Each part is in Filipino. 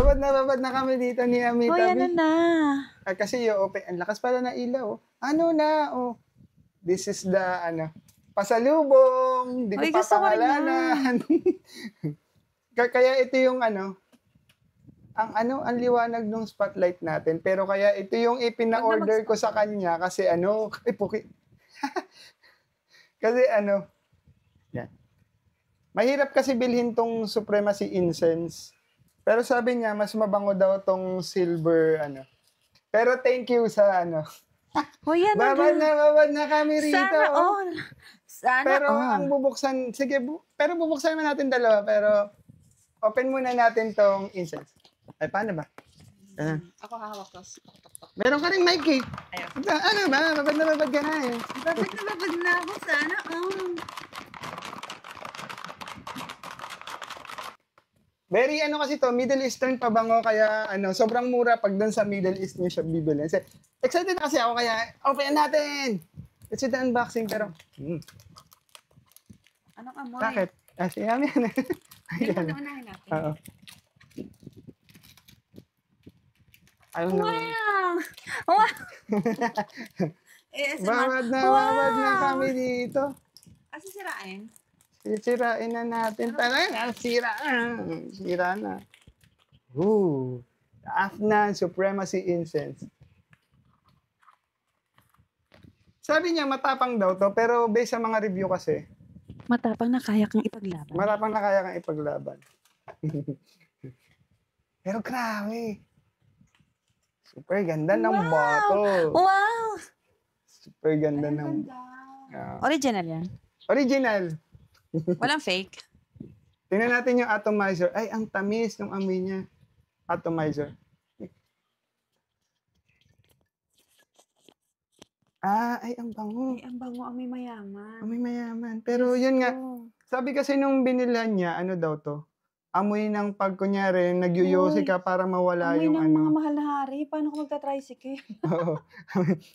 babad na kami dito ni Ami Hoy, ano Tabi. na? Kasi yung open, ang lakas pala na ilaw. Ano na, this is the, pasalubong, di ko Hoy, gusto ko rin papangalanan. Kaya ito yung, ang liwanag ng spotlight natin. Pero kaya ito yung ipina-order ko sa kanya kasi kasi yan. Mahirap kasi bilhin tong Supremacy Incense. Pero sabi niya, mas mabango daw tong silver, Pero thank you sa, Hoy, ano babad na kami rito. Sana all. Sana pero all. ang bubuksan, sige, pero bubuksan naman natin dalawa, pero open muna natin tong incense. Ay, paano ba? Ako hahawak to. Meron ka rin mic eh. Ayaw. Ano ba? Babad ka na eh. Babad na ako. Sana all. Very kasi to, Middle Eastern pabango, kaya sobrang mura pag doon sa Middle East niyo siya bibili. Excited kasi ako, kaya open natin! Let's do the unboxing, pero... Anong amoy? Bakit? Siya yan. Ayan. Unahin natin. Oo. Ayun na. Wow! Babad na kami dito. Sisirain? Sirain na natin. Sira na. The Afnan Supremacy Incense. Sabi niya, matapang daw to, pero based sa mga review kasi, Matapang na kaya kang ipaglaban. matapang na kaya kang ipaglaban. Pero grabe. Super ganda ng bottle. Wow! Super ganda ng... Original yan? Original. Walang fake? Tingnan natin yung atomizer. Ay, ang tamis ng amoy niya. Atomizer. Ay, ang bango. Ay, ang bango, amoy mayaman. Amoy mayaman. Pero yun nga, sabi kasi nung binilhan niya, ano daw to? Amoy ng pag kunyari, nagyuyosi ka para mawala amoy yung ng mga mahal na hari. Paano ko magta-tricycle? Oo.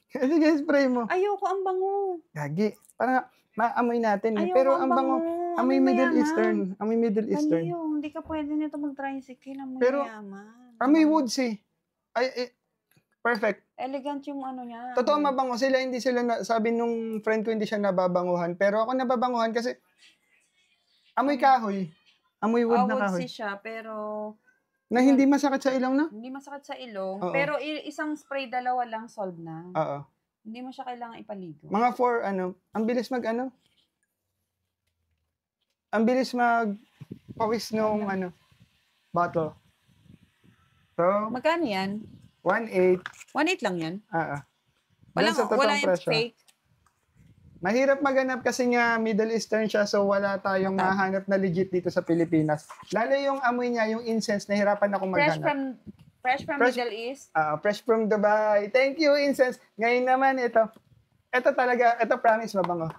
Sige, spray mo. Ayoko, ang bango. Gagi. Parang maamoy natin. Ayoko, Pero ang ang bango. bango. Amoy Amoy Middle mayaman. Eastern. Amoy Middle Eastern. Mali yun. Hindi ka pwede nito mag-tricycle. Amoy Pero, mayaman. Amoy woods eh. Ay, perfect. Elegant yung ano niya. Totoo mabango sila. Hindi sila, sabi nung friend ko, hindi siya nababanguhan. Pero ako nababanguhan kasi amoy kahoy. Amoy wood na kahoy. Woodsy siya, pero Na hindi masakit sa ilong na? hindi masakit sa ilong. Oo. Pero isang spray, dalawa lang, solve na. Oo. Hindi mo siya kailangan ipaligo. Mga 4, ang bilis ang bilis pawis nung, bottle. So, Magkano yan? 1.8. 1.8 lang yan? Doon sa totoong Wala yung presyo. fake. Mahirap maganap kasi nga Middle Eastern siya, so wala tayong mahanap na legit dito sa Pilipinas. Lalo yung amoy niya, yung incense, nahirapan ako maghanap. Fresh from Middle East? Fresh from Dubai. Thank you, incense. Ngayon naman, ito promise mabango.